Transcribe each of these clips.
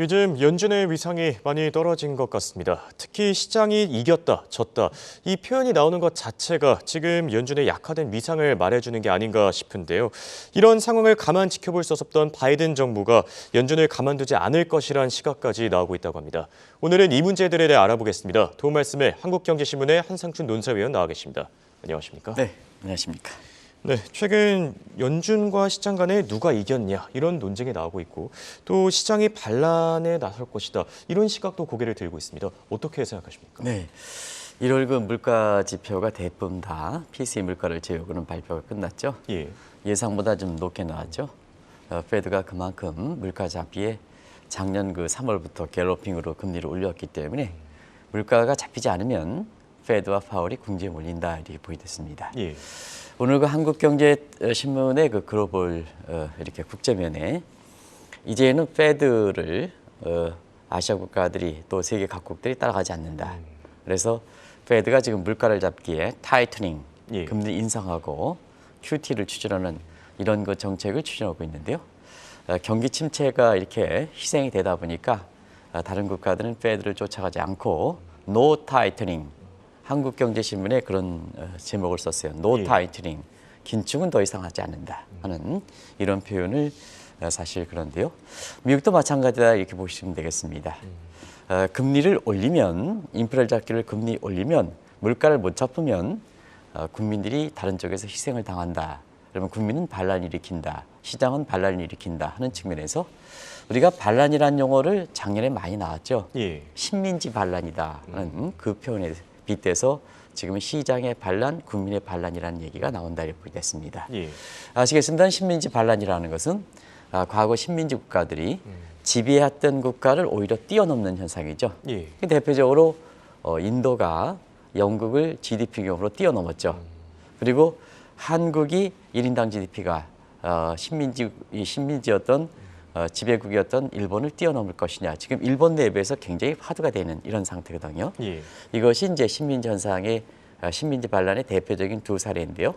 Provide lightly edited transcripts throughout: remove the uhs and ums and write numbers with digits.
요즘 연준의 위상이 많이 떨어진 것 같습니다. 특히 시장이 이겼다, 졌다. 이 표현이 나오는 것 자체가 지금 연준의 약화된 위상을 말해주는 게 아닌가 싶은데요. 이런 상황을 가만 지켜볼 수 없었던 바이든 정부가 연준을 가만두지 않을 것이란 시각까지 나오고 있다고 합니다. 오늘은 이 문제들에 대해 알아보겠습니다. 도움 말씀에 한국경제신문의 한상춘 논사위원 나와 계십니다. 안녕하십니까? 네, 안녕하십니까? 네, 최근 연준과 시장 간에 누가 이겼냐 이런 논쟁이 나오고 있고 또 시장이 반란에 나설 것이다 이런 시각도 고개를 들고 있습니다. 어떻게 생각하십니까? 네, 1월 그 물가 지표가 대부분 다 PCE 물가를 제외하고는 발표가 끝났죠. 예. 예상보다 좀 높게 나왔죠. 페드가 그만큼 물가 잡기에 작년 그 3월부터 갤러핑으로 금리를 올렸기 때문에 물가가 잡히지 않으면 페드와 파월이 궁지에 몰린다 이렇게 보이됐습니다. 예. 오늘 그 한국경제신문의 그 글로벌 이렇게 국제면에 이제는 페드를 아시아 국가들이 또 세계 각국들이 따라가지 않는다. 그래서 페드가 지금 물가를 잡기에 타이트닝, 예. 금리 인상하고 QT를 추진하는 이런 그 정책을 추진하고 있는데요. 경기 침체가 이렇게 희생이 되다 보니까 다른 국가들은 페드를 쫓아가지 않고 No tightening. 한국경제신문에 그런 제목을 썼어요. No 예. tightening. 긴축은 더 이상 하지 않는다 하는 이런 표현을 사실 그런데요. 미국도 마찬가지다 이렇게 보시면 되겠습니다. 금리를 올리면 인플레 잡기를 금리 올리면 물가를 못 잡으면 국민들이 다른 쪽에서 희생을 당한다. 그러면 국민은 반란을 일으킨다. 시장은 반란을 일으킨다 하는 측면에서 우리가 반란이라는 용어를 작년에 많이 나왔죠. 예. 식민지 반란이다 하는 그 표현에 빗대서 지금 시장의 반란, 국민의 반란이라는 얘기가 나온다 이렇게 됐습니다. 예. 아시겠습니까? 식민지 반란이라는 것은 과거 식민지 국가들이 지배했던 국가를 오히려 뛰어넘는 현상이죠. 예. 대표적으로 인도가 영국을 GDP 규모로 뛰어넘었죠. 그리고 한국이 1인당 GDP가 식민지였던 지배국이었던 일본을 뛰어넘을 것이냐. 지금 일본 내부에서 굉장히 화두가 되는 이런 상태거든요. 예. 이것이 이제 식민지 현상의 식민지 반란의 대표적인 두 사례인데요.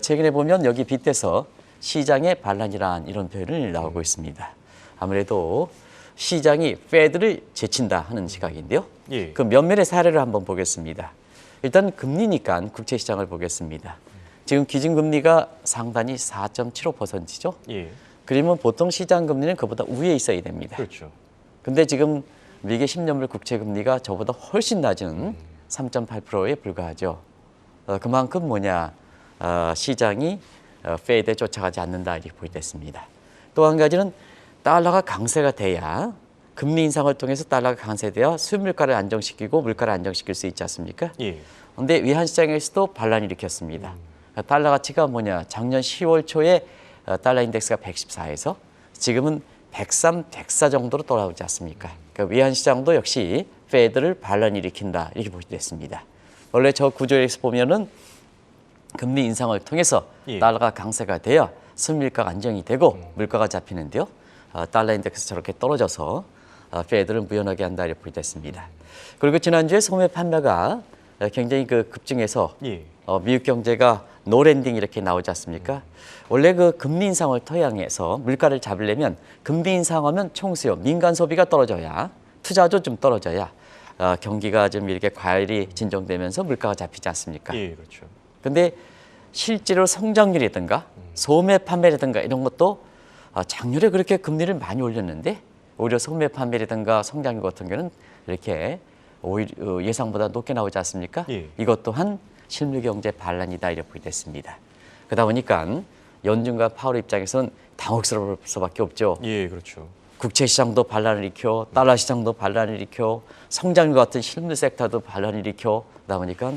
최근에 보면 여기 빗대서 시장의 반란이란 이런 표현을 나오고 있습니다. 아무래도 시장이 페드를 제친다 하는 시각인데요. 예. 그 몇몇의 사례를 한번 보겠습니다. 일단 금리니까 국채 시장을 보겠습니다. 지금 기준금리가 상단이 4.75%죠. 예. 그러면 보통 시장 금리는 그보다 위에 있어야 됩니다. 그렇죠. 근데 지금 미국의 10년물 국채 금리가 저보다 훨씬 낮은 3.8%에 불과하죠. 그만큼 시장이 페드에 쫓아가지 않는다 이렇게 보이됐습니다. 또 한 가지는 달러가 강세가 돼야 금리 인상을 통해서 달러가 강세돼야 수입물가를 안정시키고 물가를 안정시킬 수 있지 않습니까? 예. 그런데 외환 시장에서도 반란을 일으켰습니다. 달러 가치가 작년 10월 초에 달러 인덱스가 114에서 지금은 103, 104 정도로 돌아오지 않습니까? 그러니까 외환 시장도 역시 페드를 반란을 일으킨다 이렇게 보시됐습니다. 원래 저 구조에서 보면은 금리 인상을 통해서 예. 달러가 강세가 돼야 수입물가가 안정이 되고 물가가 잡히는데요. 달러 인덱스 저렇게 떨어져서 페드를 무연하게 한다 이렇게 보시됐습니다. 그리고 지난주에 소매 판매가 굉장히 급증해서 예. 미국 경제가 노랜딩 이렇게 나오지 않습니까? 원래 그 금리 인상을 토양해서 물가를 잡으려면 금리 인상하면 총수요, 민간 소비가 떨어져야 투자도 좀 떨어져야 경기가 좀 이렇게 과열이 진정되면서 물가가 잡히지 않습니까? 예, 그렇죠. 근데 실제로 성장률이든가 소매 판매라든가 이런 것도 작년에 그렇게 금리를 많이 올렸는데 오히려 소매 판매라든가 성장률 같은 경우는 이렇게 오히려 예상보다 높게 나오지 않습니까? 예. 이것 또한 실물 경제 반란이다 이렇게 됐습니다. 그러다 보니까 연준과 파월 입장에서는 당혹스러울 수밖에 없죠. 예, 그렇죠. 국채 시장도 반란을 일으켜, 달러 시장도 반란을 일으켜, 성장률 같은 실물 섹터도 반란을 일으켜. 그러다 보니까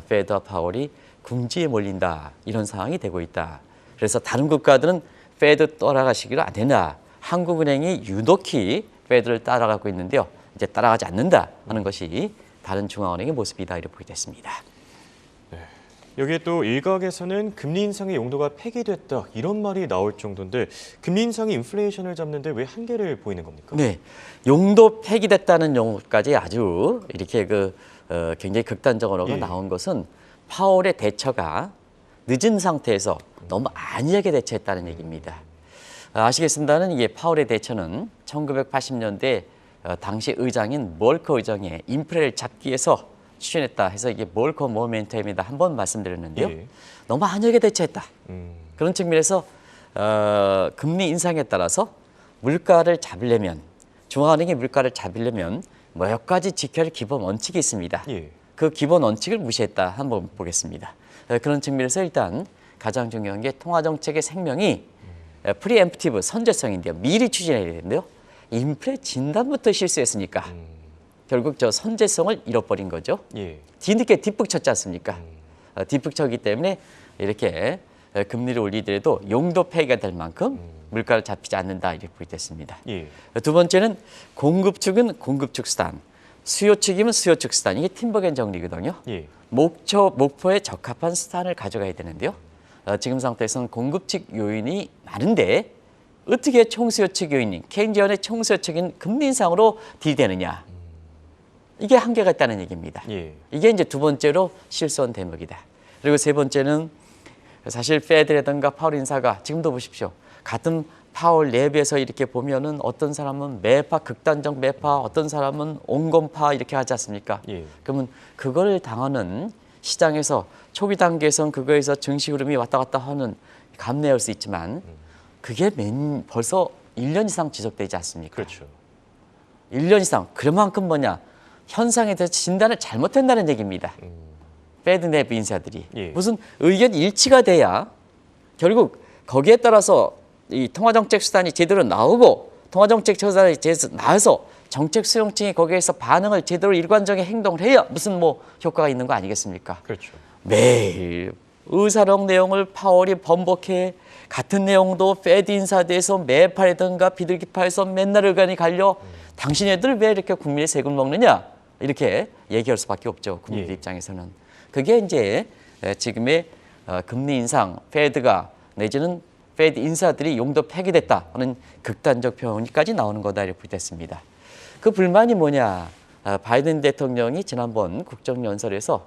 페드와 파월이 궁지에 몰린다 이런 상황이 되고 있다. 그래서 다른 국가들은 페드 따라가시기를 안 된다. 한국은행이 유독히 페드를 따라가고 있는데요. 이제 따라가지 않는다 하는 것이 다른 중앙은행의 모습이다 이렇게 보겠습니다. 여기에 또 일각에서는 금리 인상의 용도가 폐기됐다 이런 말이 나올 정도인데 금리 인상이 인플레이션을 잡는데 왜 한계를 보이는 겁니까? 네, 용도 폐기됐다는 용어까지 아주 이렇게 굉장히 극단적으로 예. 나온 것은 파월의 대처가 늦은 상태에서 너무 안이하게 대처했다는 얘기입니다. 아시겠습니다는 이게 파월의 대처는 1980년대 당시 의장인 몰커 의장의 인플레를 잡기 위해서 추진했다 해서 이게 몰커 모멘텀이다 한번 말씀드렸는데요. 예. 너무 한역에 대처했다. 음. 그런 측면에서 금리 인상에 따라서 물가를 잡으려면 중앙은행이 물가를 잡으려면 몇 가지 지켜야 할 기본 원칙이 있습니다. 예. 그 기본 원칙을 무시했다 한번 보겠습니다. 그런 측면에서 일단 가장 중요한 게 통화정책의 생명이 프리엠프티브 선제성인데요. 미리 추진해야 되는데요. 인플레 진단부터 실수했으니까 결국 저 선제성을 잃어버린 거죠. 예. 뒤늦게 뒷북 쳤지 않습니까? 뒷북 쳤기 때문에 이렇게 금리를 올리더라도 용도 폐기가 될 만큼 물가를 잡히지 않는다 이렇게 보겠습니다. 예. 두 번째는 공급 측은 공급 측 수단, 수요 측이면 수요 측 수단. 이게 팀버겐 정리거든요. 예. 목표에 적합한 수단을 가져가야 되는데요. 지금 상태에서는 공급 측 요인이 많은데 어떻게 총수요 측 요인인 케인지언의 총수요 측인 금리 인상으로 딜되느냐. 이게 한계가 있다는 얘기입니다. 예. 이게 이제 두 번째로 실수한 대목이다. 그리고 세 번째는 사실 페드라든가 파월 인사가 지금도 보십시오. 같은 파월 랩에서 이렇게 보면은 어떤 사람은 매파, 극단적 매파, 어떤 사람은 온건파 이렇게 하지 않습니까? 예. 그러면 그걸 당하는 시장에서 초기 단계에선 그거에서 증시 흐름이 왔다 갔다 하는 감내할 수 있지만 그게 벌써 1년 이상 지속되지 않습니까? 그렇죠. 1년 이상. 그만큼 뭐냐? 현상에 대해서 진단을 잘못한다는 얘기입니다. 페드 내부 인사들이. 예. 무슨 의견 일치가 돼야 결국 거기에 따라서 이 통화정책 수단이 제대로 나오고 통화정책 수단이 제대로 나와서 정책 수용층이 거기에서 반응을 제대로 일관적인 행동을 해야 무슨 뭐 효과가 있는 거 아니겠습니까? 그렇죠. 매일 의사록 내용을 파월이 번복해 같은 내용도 페드 인사대에서 매파라든가 비둘기파에서 맨날 의견이 갈려 당신네들 왜 이렇게 국민의 세금 먹느냐 이렇게 얘기할 수밖에 없죠. 국민들 예. 입장에서는. 그게 이제 지금의 금리 인상 페드가 내지는 페드 인사들이 용도 폐기됐다 하는 극단적 표현까지 나오는 거다 이렇게 됐습니다. 그 불만이 뭐냐? 바이든 대통령이 지난번 국정연설에서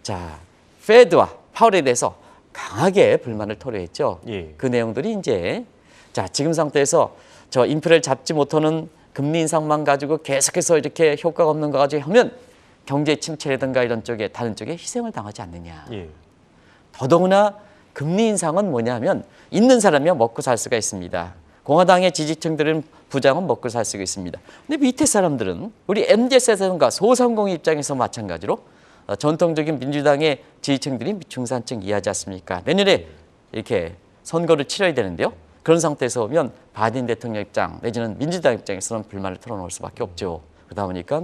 자 페드와 파월에 대해서 강하게 불만을 토로했죠. 예. 그 내용들이 이제 자 지금 상태에서 저 인플레를 잡지 못하는 금리 인상만 가지고 계속해서 이렇게 효과가 없는 거 가지고 하면 경제 침체라든가 이런 쪽에 다른 쪽에 희생을 당하지 않느냐. 예. 더더구나 금리 인상은 뭐냐면 있는 사람이야 먹고 살 수가 있습니다. 공화당의 지지층들은 부장은 먹고 살 수가 있습니다. 근데 밑에 사람들은 우리 MZ세대과 소상공인 입장에서 마찬가지로 전통적인 민주당의 지지층들이 중산층 이하지 않습니까? 내년에 이렇게 선거를 치러야 되는데요. 그런 상태에서 오면 바이든 대통령 입장 내지는 민주당 입장에서는 불만을 털어놓을 수밖에 없죠. 그러다 보니까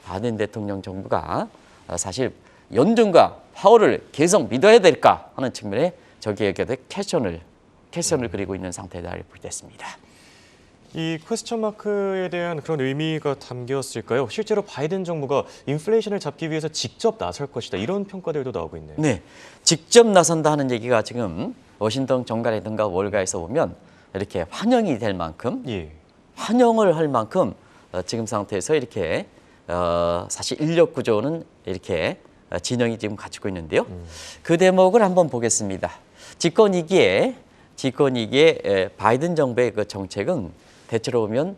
바이든 대통령 정부가 사실 연준과 파월을 계속 믿어야 될까 하는 측면에 저기에 캐션을 그리고 있는 상태다 이렇게 됐습니다. 이 퀘스천 마크에 대한 그런 의미가 담겼을까요? 실제로 바이든 정부가 인플레이션을 잡기 위해서 직접 나설 것이다. 이런 평가들도 나오고 있네요. 네, 직접 나선다 하는 얘기가 지금 워싱턴 정가라든가 월가에서 보면 이렇게 환영이 될 만큼 예. 환영을 할 만큼 지금 상태에서 이렇게 사실 인력 구조는 이렇게 진영이 지금 갖추고 있는데요. 그 대목을 한번 보겠습니다. 집권 2기에 바이든 정부의 그 정책은 대체로 보면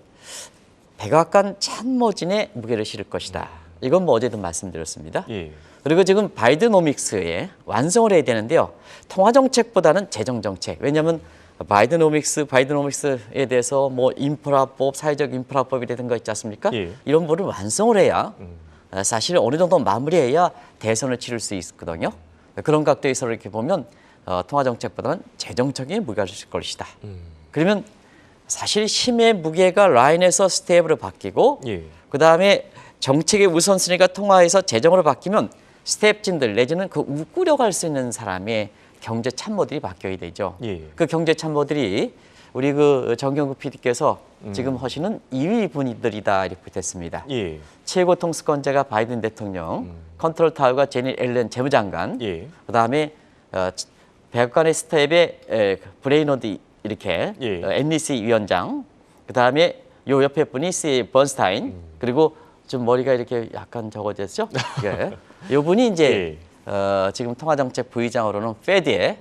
백악관 참모진의 무게를 실을 것이다. 이건 뭐 어제도 말씀드렸습니다. 예. 그리고 지금 바이드노믹스에 완성을 해야 되는데요. 통화정책보다는 재정정책. 왜냐하면 바이드노믹스에 대해서 뭐 인프라법, 사회적 인프라법이라든가 있지 않습니까? 예. 이런 거를 완성을 해야 사실 어느 정도 마무리해야 대선을 치를 수 있거든요. 그런 각도에서 이렇게 보면 통화정책보다는 재정적인 무게가 있을 것이다. 그러면 사실 힘의 무게가 라인에서 스텝으로 바뀌고 예. 그다음에 정책의 우선순위가 통화해서 재정으로 바뀌면 스텝진들 내지는 그 우꾸려갈 수 있는 사람의 경제 참모들이 바뀌어야 되죠. 예. 그 경제 참모들이 우리 그 정경국 PD께서 지금 하시는 2위 분들이다 이렇게 됐습니다. 예. 최고 통수권자가 바이든 대통령, 컨트롤 타워가 제니 앨런 재무장관, 예. 그다음에 백악관의 스텝에 브레이너드 이렇게 예. NEC 위원장, 그다음에 요 옆에 분이 C 번스타인, 그리고 좀 머리가 이렇게 약간 적어졌죠. 예. 요 분이 이제 지금 통화정책 부의장으로는 페드에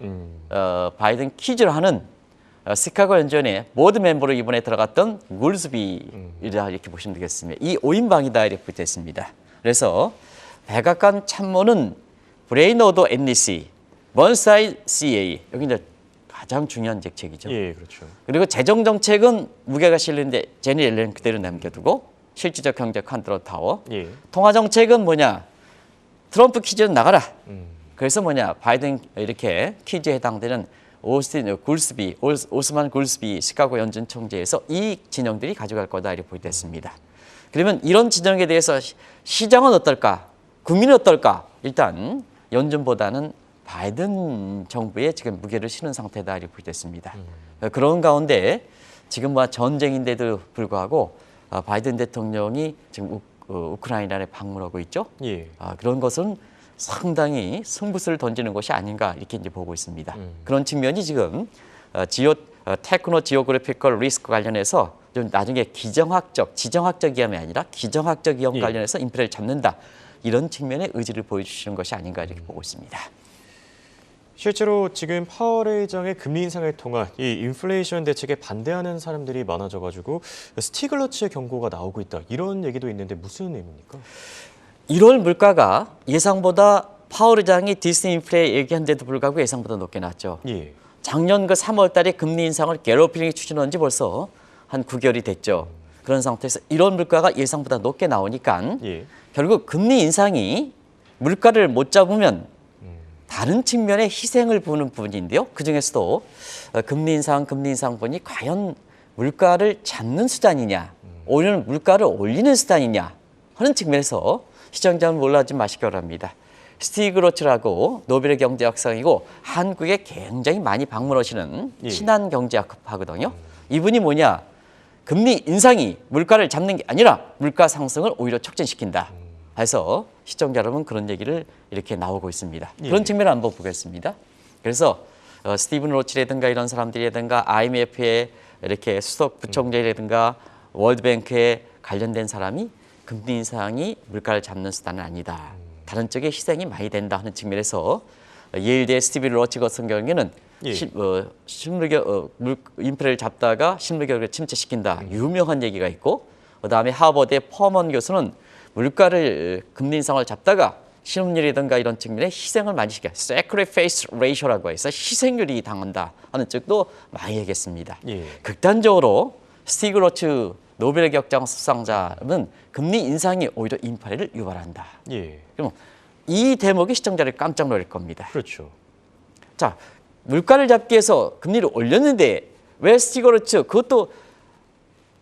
바이든 퀴즈를 하는 시카고 연전의 보드 멤버로 이번에 들어갔던 굴스비라 이렇게 보시면 되겠습니다. 이 5인방이다 이렇게 붙어있습니다. 그래서 백악관 참모는 브레이너드 NEC, 먼사이 CA 여기 이제 가장 중요한 직책이죠. 예, 그렇죠. 그리고 재정 정책은 무게가 실리는데 제니 옐런 그대로 남겨두고 실질적 경제 컨트롤 타워. 예. 통화 정책은 뭐냐? 트럼프 퀴즈는 나가라. 그래서 뭐냐? 바이든 이렇게 퀴즈에 해당되는 오스만 굴스비 시카고 연준 총재에서 이 진영들이 가져갈 거다 이렇게 보겠습니다. 그러면 이런 진영에 대해서 시장은 어떨까? 국민은 어떨까? 일단 연준보다는 바이든 정부에 지금 무게를 실은 상태다 이렇게 보겠습니다. 그런 가운데 지금 뭐 전쟁인데도 불구하고 바이든 대통령이 지금 우크라이나에 방문하고 있죠. 예. 그런 것은 상당히 승부수를 던지는 것이 아닌가 이렇게 이제 보고 있습니다. 그런 측면이 지금 테크노 지오그래피컬 리스크 관련해서 좀 나중에 지정학적 위험이 아니라 기정학적 위험 예. 관련해서 인플레를 잡는다 이런 측면의 의지를 보여주시는 것이 아닌가 이렇게 보고 있습니다. 실제로 지금 파월 의장의 금리 인상을 통한 이 인플레이션 대책에 반대하는 사람들이 많아져가지고 스티글러츠의 경고가 나오고 있다 이런 얘기도 있는데 무슨 의미입니까? 1월 물가가 예상보다 파월 의장이 디스인플레 얘기한데도 불구하고 예상보다 높게 나왔죠. 예. 작년 그 3월 달에 금리 인상을 게로필링이 추진한 지 벌써 한 9개월이 됐죠. 그런 상태에서 1월 물가가 예상보다 높게 나오니까 예. 결국 금리 인상이 물가를 못 잡으면 다른 측면의 희생을 보는 부분인데요. 그중에서도 금리 인상분이 과연 물가를 잡는 수단이냐, 오히려 물가를 올리는 수단이냐 하는 측면에서 시청자는 몰라하지 마시기 바랍니다. 스티그로츠라고 노벨의 경제학상이고 한국에 굉장히 많이 방문하시는 예. 친한 경제학파거든요. 이분이 뭐냐? 금리 인상이 물가를 잡는 게 아니라 물가 상승을 오히려 촉진시킨다. 해서 시청자 여러분 그런 얘기를 이렇게 나오고 있습니다. 예. 그런 측면을 한번 보겠습니다. 그래서 스티븐 로치라든가 이런 사람들이라든가 IMF의 이렇게 수석 부총재라든가 월드뱅크에 관련된 사람이 금리 인상이 물가를 잡는 수단은 아니다. 다른 쪽에 희생이 많이 된다 하는 측면에서 예일대 스티븐 로치 같은 경우에는 예. 인플레를 잡다가 실물경제를 침체시킨다. 유명한 얘기가 있고 그다음에 하버드의 퍼먼 교수는 물가를 금리 인상을 잡다가 실업률이든가 이런 측면에 희생을 많이 시켜 sacrifice ratio라고 해서 희생률이 당한다 하는 쪽도 많이 얘기했습니다. 예. 극단적으로 스티글러츠 노벨 경제학 수상자는 금리 인상이 오히려 인플레를 유발한다. 예. 그럼 이 대목이 시청자를 깜짝 놀랄 겁니다. 그렇죠. 자, 물가를 잡기 위해서 금리를 올렸는데 왜 스티글러츠 그것도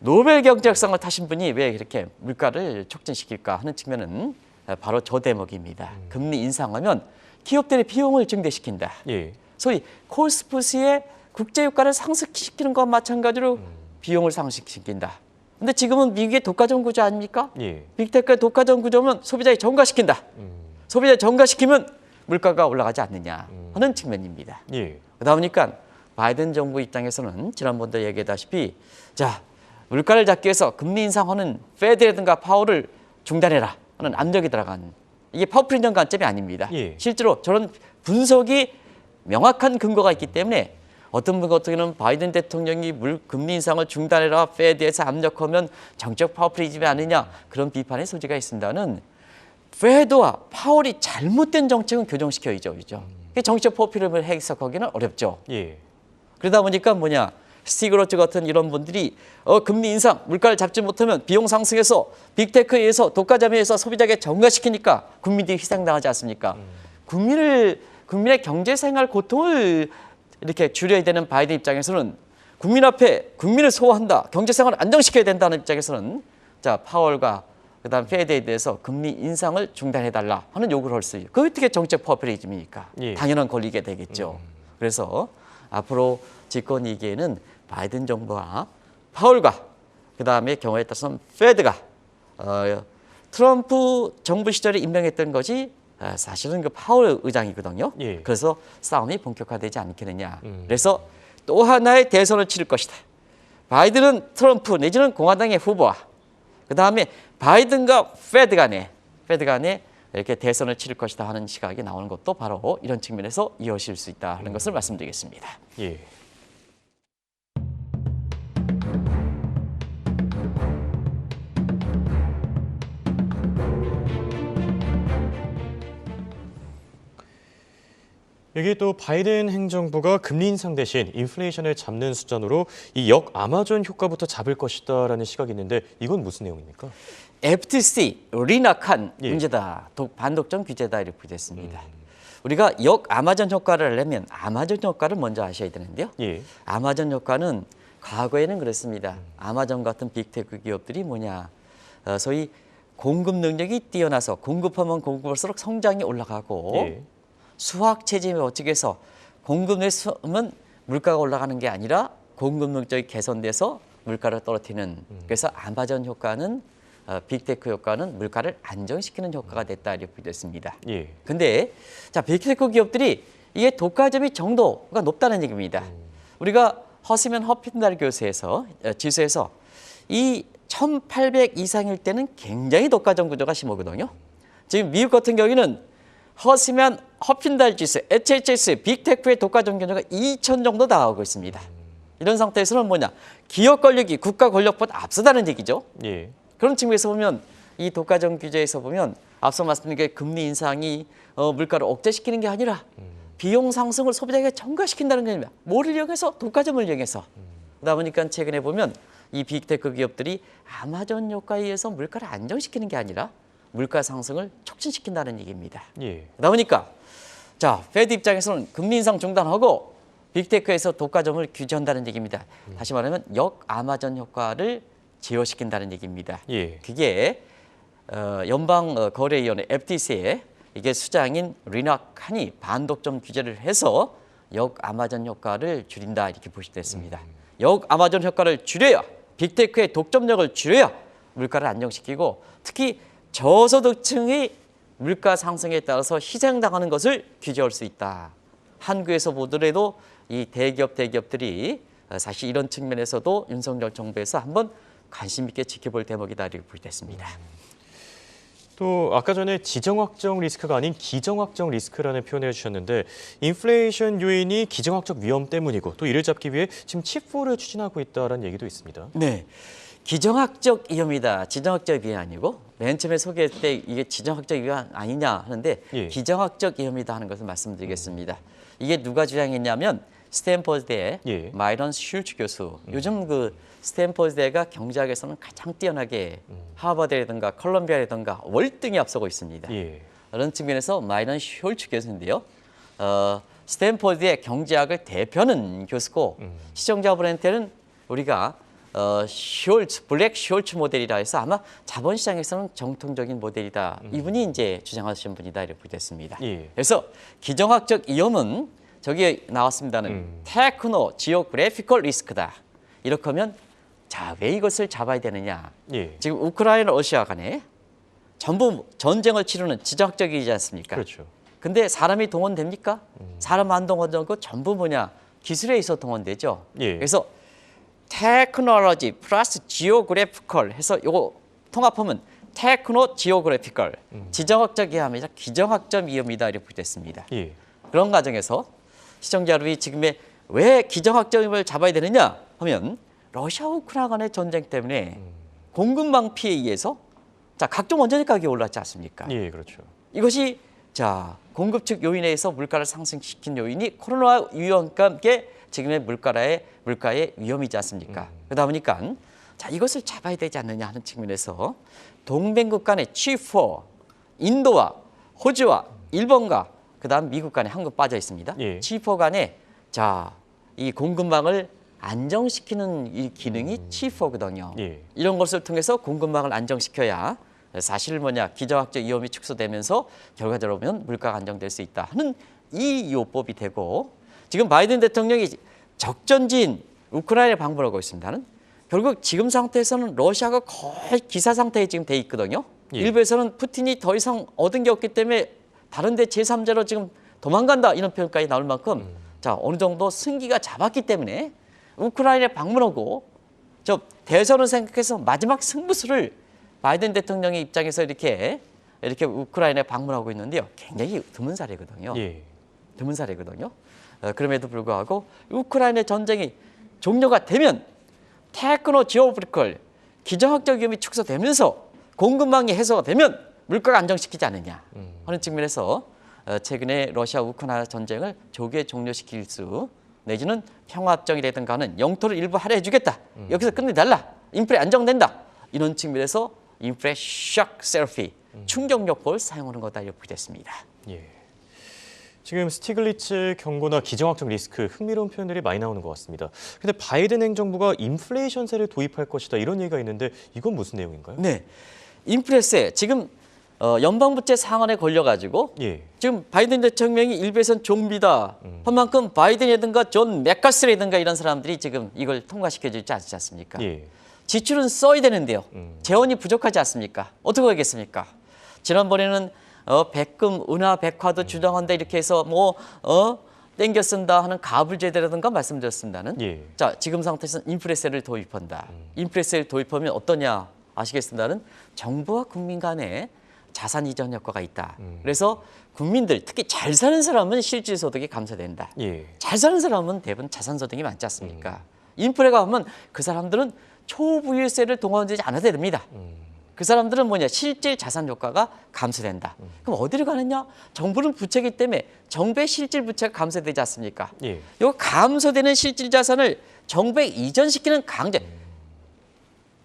노벨 경제학상을 타신 분이 왜 이렇게 물가를 촉진시킬까 하는 측면은 바로 저 대목입니다. 금리 인상하면 기업들의 비용을 증대시킨다. 예. 소위 코스프스의 국제유가를 상승시키는 것과 마찬가지로 비용을 상승시킨다. 근데 지금은 미국의 독과점 구조 아닙니까? 예. 빅테크의 독과점 구조면 소비자에 전가시킨다. 소비자에 전가시키면 물가가 올라가지 않느냐 하는 측면입니다. 예. 그러다 보니까 바이든 정부 입장에서는 지난번도 얘기했다시피 자 물가를 잡기 위해서 금리 인상하는 페드라든가 파월을 중단해라 하는 압력이 들어간 이게 파워풀인전 관점이 아닙니다. 예. 실제로 저런 분석이 명확한 근거가 있기 때문에 어떤 분 같은 경우는 바이든 대통령이 금리 인상을 중단해라 페드에서 압력하면 정책 파워풀이즘이 아니냐 그런 비판의 소지가 있습니다는 페드와 파월이 잘못된 정책은 교정시켜야죠. 정책 파워풀이즘을 해석하기는 어렵죠. 예. 그러다 보니까 뭐냐 스티글러츠 같은 이런 분들이 금리 인상, 물가를 잡지 못하면 비용 상승해서 빅테크에 의해서 독과점에 의해서 소비자에게 전가시키니까 국민들이 희생당하지 않습니까? 국민의 경제생활 고통을 이렇게 줄여야 되는 바이든 입장에서는 국민 앞에 국민을 소화한다, 경제생활을 안정시켜야 된다는 입장에서는 자 파월과 그다음 페드에 대해서 금리 인상을 중단해달라 하는 요구를 할 수 있어요. 그게 어떻게 정책 포퓰리즘입니까? 예. 당연한 권리게 되겠죠. 그래서 앞으로 집권 2기에는 바이든 정부와 파월과 그다음에 경우에 따라서는 페드가 트럼프 정부 시절에 임명했던 것이 사실은 그 파월 의장이거든요. 예. 그래서 싸움이 본격화되지 않겠느냐. 그래서 또 하나의 대선을 치를 것이다. 바이든은 트럼프 내지는 공화당의 후보와 그다음에 바이든과 페드 간에 이렇게 대선을 치를 것이다 하는 시각이 나오는 것도 바로 이런 측면에서 이어질 수 있다 하는 것을 말씀드리겠습니다. 예. 여기 또 바이든 행정부가 금리 인상 대신 인플레이션을 잡는 수단으로 이 아마존 효과부터 잡을 것이다라는 시각이 있는데 이건 무슨 내용입니까? FTC 리낙한 예. 문제다. 반독점 규제다 이렇게 됐습니다. 우리가 아마존 효과를 하려면 아마존 효과를 먼저 아셔야 되는데요. 예. 아마존 효과는 과거에는 그랬습니다. 아마존 같은 빅테크 기업들이 뭐냐. 소위 공급 능력이 뛰어나서 공급하면 공급할수록 성장이 올라가고 예. 수학 체제에 어떻게 해서 공급을 쓰면 물가가 올라가는 게 아니라 공급 능력이 개선돼서 물가를 떨어뜨리는 그래서 아마존 효과는 빅테크 효과는 물가를 안정시키는 효과가 됐다 이렇게 됐습니다. 예. 근데 자 빅테크 기업들이 이게 독과점이 정도가 높다는 얘기입니다. 우리가 허스면 허핀달 교수에서 지수에서 이 1,800 이상일 때는 굉장히 독과점 구조가 심하거든요. 지금 미국 같은 경우에는 허스면 허핀달 지수, HHS, 빅테크의 독과점 규모가 2,000 정도 나오고 있습니다. 이런 상태에서는 뭐냐? 기업 권력이 국가 권력보다 앞서다는 얘기죠. 예. 그런 측면에서 보면 이 독과점 규제에서 보면 앞서 말씀드린 게 금리 인상이 물가를 억제시키는 게 아니라 비용 상승을 소비자에게 전가시킨다는 겁니다. 뭐를 이용해서? 독과점을 이용해서. 그러다 보니까 최근에 보면 이 빅테크 기업들이 아마존 효과에 의해서 물가를 안정시키는 게 아니라 물가 상승을 촉진시킨다는 얘기입니다. 예. 그러다 보니까 자 페드 입장에서는 금리 인상 중단하고 빅테크에서 독과점을 규제한다는 얘기입니다. 다시 말하면 아마존 효과를 제어시킨다는 얘기입니다. 예. 그게 연방 거래위원회 FTC에 이게 수장인 리낙한이 반독점 규제를 해서 아마존 효과를 줄인다 이렇게 보시면 됐습니다. 아마존 효과를 줄여야 빅테크의 독점력을 줄여야 물가를 안정시키고 특히 저소득층이 물가 상승에 따라서 희생당하는 것을 규제할 수 있다. 한국에서 보더라도 이 대기업들이 사실 이런 측면에서도 윤석열 정부에서 한번 관심 있게 지켜볼 대목이다 이렇게 보겠습니다. 또 아까 전에 지정학적 리스크가 아닌 기정학적 리스크라는 표현을 해주셨는데 인플레이션 요인이 기정학적 위험 때문이고 또 이를 잡기 위해 지금 칩4를 추진하고 있다는 얘기도 있습니다. 네, 기정학적 위험이다. 지정학적 위험 아니고 맨 처음에 소개할 때 이게 지정학적 위험 아니냐 하는데 예. 기정학적 위험이다 하는 것을 말씀드리겠습니다. 이게 누가 주장했냐면 스탠퍼드대 예. 마이런 슐츠 교수. 요즘 그 스탠퍼드대가 경제학에서는 가장 뛰어나게 하버드라든가 컬럼비아라든가 월등히 앞서고 있습니다. 예. 그런 측면에서 마이런 슐츠 교수인데요. 스탠퍼드의 경제학을 대표하는 교수고 시청자분한테는 우리가 블랙 숄츠 모델이라 해서 아마 자본시장에서는 정통적인 모델이다. 이분이 이제 주장하신 분이다 이렇게 됐습니다. 예. 그래서 기정학적 위험은 저기 나왔습니다는 테크노 지오그래피컬 리스크다. 이렇게 하면 자, 왜 이것을 잡아야 되느냐? 예. 지금 우크라이나 러시아 간에 전부 전쟁을 치르는 지정학적이지 않습니까? 그렇죠. 근데 사람이 동원됩니까? 사람 안 동원되고 전부 뭐냐? 기술에 의해서 동원되죠. 예. 그래서 테크놀로지 플러스 지오그래피컬 해서 요거 통합하면 테크노 지오그래피컬 지정학적 위험이 아니라 기정학적 위험이다 이렇게 됐습니다. 예. 그런 과정에서 시청자 여러분이 지금의 왜 기정학적 위험을 잡아야 되느냐 하면 러시아 우크라이나 간의 전쟁 때문에 공급망 피해에 의해서 자 각종 원자재 가격이 올랐지 않습니까? 예, 그렇죠. 이것이 자 공급 측 요인에 의해서 물가를 상승시킨 요인이 코로나 위험과 함께 지금의 물가의 위험이지 않습니까? 그러다 보니까 자 이것을 잡아야 되지 않느냐 하는 측면에서 동맹국 간의 G4 인도와 호주와 일본과 그다음 미국 간에 한국 빠져 있습니다. 예. G4 간에 자 이 공급망을 안정시키는 이 기능이 G4거든요. 예. 이런 것을 통해서 공급망을 안정시켜야 사실 뭐냐 기정학적 위험이 축소되면서 결과적으로 보면 물가가 안정될 수 있다 하는 이 요법이 되고 지금 바이든 대통령이 적전지인 우크라이나에 방문하고 있습니다는 결국 지금 상태에서는 러시아가 거의 기사 상태에 지금 돼 있거든요. 예. 일부에서는 푸틴이 더 이상 얻은 게 없기 때문에 다른데 제3자로 지금 도망간다 이런 표현까지 나올 만큼 자 어느 정도 승기가 잡았기 때문에 우크라이나에 방문하고 저 대선을 생각해서 마지막 승부수를 바이든 대통령의 입장에서 이렇게 우크라이나에 방문하고 있는데요. 굉장히 드문 사례거든요. 예. 드문 사례거든요. 그럼에도 불구하고 우크라이나 전쟁이 종료가 되면 테크노 지오그래피컬 기정학적 위험이 축소되면서 공급망이 해소가 되면 물가가 안정시키지 않느냐 하는 측면에서 최근에 러시아 우크라이나 전쟁을 조기에 종료시킬 수 내지는 평화협정이라든가 하는 영토를 일부 할애해주겠다. 여기서 끝내달라. 인플레 안정된다. 이런 측면에서 인플레 샥 세러피, 충격요법을 사용하는 거다 이렇게 됐습니다. 예. 지금 스티글리츠 경고나 기정학적 리스크 흥미로운 표현들이 많이 나오는 것 같습니다. 근데 바이든 행정부가 인플레이션세를 도입할 것이다 이런 얘기가 있는데 이건 무슨 내용인가요? 네, 인플레세 지금 연방부채 상한에 걸려가지고 예. 지금 바이든 대통령이 일부에선 좀비다. 한 만큼 바이든이라든가 존 맥카시라든가 이런 사람들이 지금 이걸 통과시켜주지 않지 않습니까? 예. 지출은 써야 되는데요. 재원이 부족하지 않습니까? 어떻게 하겠습니까? 지난번에는 백금, 은하, 백화도 주장한다 이렇게 해서 땡겨 쓴다 하는 가불제도라든가 말씀드렸습니다는. 예. 자, 지금 상태에서는 인플레세를 도입한다. 인플레세를 도입하면 어떠냐 아시겠습니다는 정부와 국민 간에 자산 이전 효과가 있다. 그래서 국민들 특히 잘 사는 사람은 실질 소득이 감소된다. 예. 잘 사는 사람은 대부분 자산 소득이 많지 않습니까? 인플레가 오면 그 사람들은 초부유세를 동원하지 않아도 됩니다. 그 사람들은 뭐냐 실질 자산 효과가 감소된다. 그럼 어디로 가느냐? 정부는 부채이기 때문에 정부의 실질 부채가 감소되지 않습니까? 예. 이 감소되는 실질 자산을 정부에 이전시키는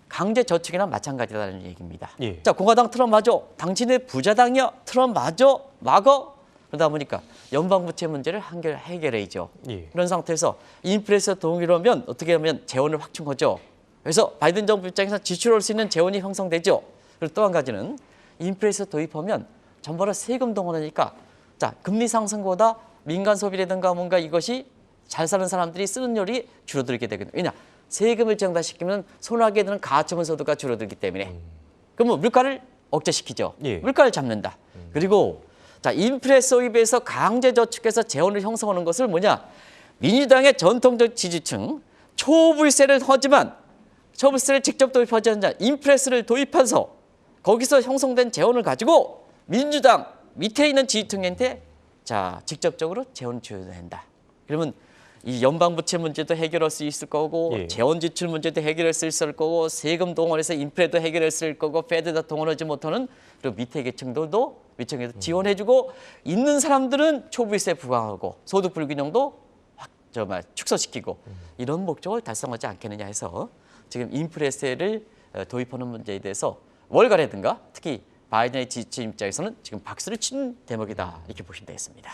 강제 저축이나 마찬가지다는 얘기입니다. 예. 자, 공화당 트럼프 맞아. 당신의 부자당이야. 트럼프 맞아. 막어. 그러다 보니까 연방부채 문제를 해결해야죠. 예. 그런 상태에서 인플레이션 동의로면 어떻게 하면 재원을 확충하죠. 그래서 바이든 정부 입장에서 지출할 수 있는 재원이 형성되죠. 그리고 또 한 가지는 인플레이션 도입하면 전부로 세금 동원하니까 자 금리 상승보다 민간 소비라든가 뭔가 이것이 잘 사는 사람들이 쓰는 율이 줄어들게 되거든요. 왜냐? 세금을 증가시키면 손하게 되는 가처분 소득가 줄어들기 때문에 그러면 물가를 억제시키죠. 예. 물가를 잡는다. 그리고 자 인플레이션 도입에서 강제 저축해서 재원을 형성하는 것을 뭐냐? 민주당의 전통적 지지층 초불세를 하지만 초불세를 직접 도입하지 않자 인플레이션을 도입해서 거기서 형성된 재원을 가지고 민주당 밑에 있는 지지층한테 자 직접적으로 재원을 줘야 된다. 그러면 이 연방부채 문제도 해결할 수 있을 거고 예. 재원 지출 문제도 해결할 수 있을 거고 세금 동원해서 인플레도 해결할 수 있을 거고 페드다 동원하지 못하는 그리고 밑에 계층들도 위층에서 지원해주고 있는 사람들은 초부유세 부과하고 소득 불균형도 축소시키고 이런 목적을 달성하지 않겠느냐 해서 지금 인플레세를 도입하는 문제에 대해서 월가라든가 특히 바이든의 지지층 입장에서는 지금 박수를 치는 대목이다 이렇게 보시면 되겠습니다.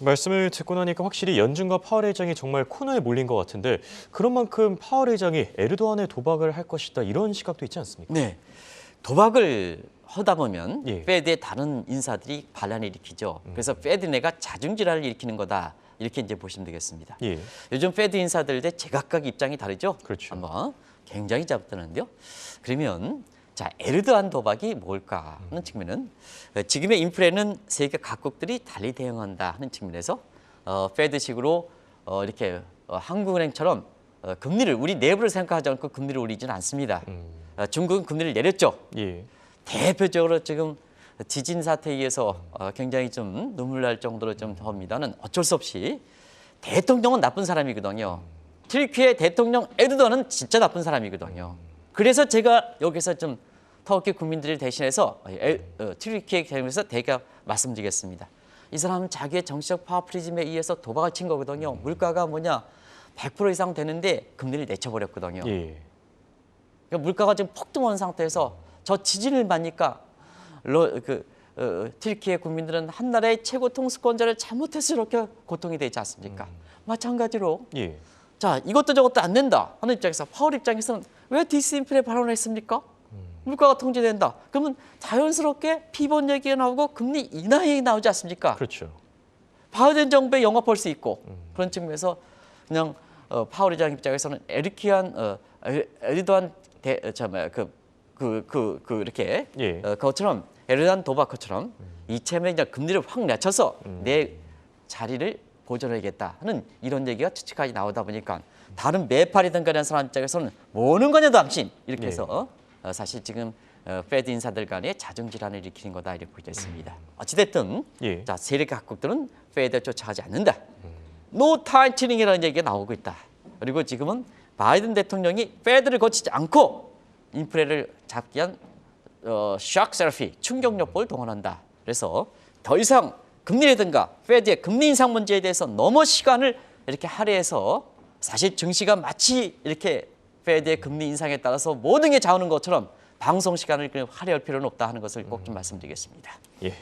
말씀을 듣고 나니까 확실히 연준과 파월 의장이 정말 코너에 몰린 것 같은데 그런 만큼 파월 의장이 에르도안의 도박을 할 것이다 이런 시각도 있지 않습니까? 네, 도박을 하다 보면 예. 페드의 다른 인사들이 반란을 일으키죠. 그래서 페드 내가 자중질환을 일으키는 거다 이렇게 이제 보시면 되겠습니다. 예. 요즘 페드 인사들의 제각각 입장이 다르죠. 그렇죠. 한번 굉장히 잡다는데요. 그러면 자 에르도안 도박이 뭘까 하는 측면은 지금의 인플레는 세계 각국들이 달리 대응한다 하는 측면에서 페드식으로 이렇게 한국은행처럼 금리를 우리 내부를 생각하지 않고 금리를 올리지는 않습니다. 중국은 금리를 내렸죠. 예. 대표적으로 지금 지진 사태에 의해서 굉장히 좀 눈물 날 정도로 좀 합니다는 어쩔 수 없이 대통령은 나쁜 사람이거든요. 튀르키예 대통령 에르도안은 진짜 나쁜 사람이거든요. 그래서 제가 여기서 좀 터키 국민들을 대신해서 튀르키예 대통령에서 대가 말씀드리겠습니다. 이 사람은 자기의 정치적 파워프리즘에 의해서 도박을 친 거거든요. 물가가 뭐냐 100% 이상 되는데 금리를 내쳐버렸거든요. 예. 그러니까 물가가 지금 폭등한 상태에서 저 지진을 맞니까 튀르키예 국민들은 한 나라의 최고 통수권자를 잘못해서 이렇게 고통이 되지 않습니까? 마찬가지로 예. 자 이것도 저것도 안 된다 하는 입장에서 파월 입장에서는 왜 디스인플레 발언을 했습니까? 물가가 통제된다. 그러면 자연스럽게 피본 얘기가 나오고 금리 인하 얘기 나오지 않습니까? 그렇죠. 바이든 정부에 영합할 수 있고 그런 측면에서 그냥 파월 의장 입장에서는 에르도안 이렇게 예. 그것처럼 에르도안 도박처럼 이참에 그냥 금리를 확 낮춰서 내 자리를 보존하겠다 하는 이런 얘기가 추측까지 나오다 보니까 다른 매파리든가 이런 사람 입장에서는 뭐는 거냐 당신 이렇게 해서 사실 지금 페드 인사들 간의 자중질환을 일으키는 거다 이렇게 보고 있습니다. 어찌됐든 예. 자 세력 각국들은 페드를 쫓아가지 않는다. 노 타이트닝이라는 얘기가 나오고 있다. 그리고 지금은 바이든 대통령이 페드를 거치지 않고 인플레를 잡기 위한 샥 세러피 충격요법을 동원한다. 그래서 더 이상 금리라든가 페드의 금리 인상 문제에 대해서 너무 시간을 이렇게 할애해서 사실 증시가 마치 이렇게 페드의 금리 인상에 따라서 모든 게 좌우는 것처럼 방송 시간을 할애할 필요는 없다 하는 것을 꼭 좀 말씀드리겠습니다. 예.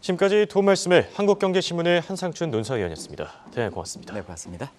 지금까지 도움 말씀에 한국경제신문의 한상춘 논설위원이었습니다. 대단히 고맙습니다. 네, 고맙습니다.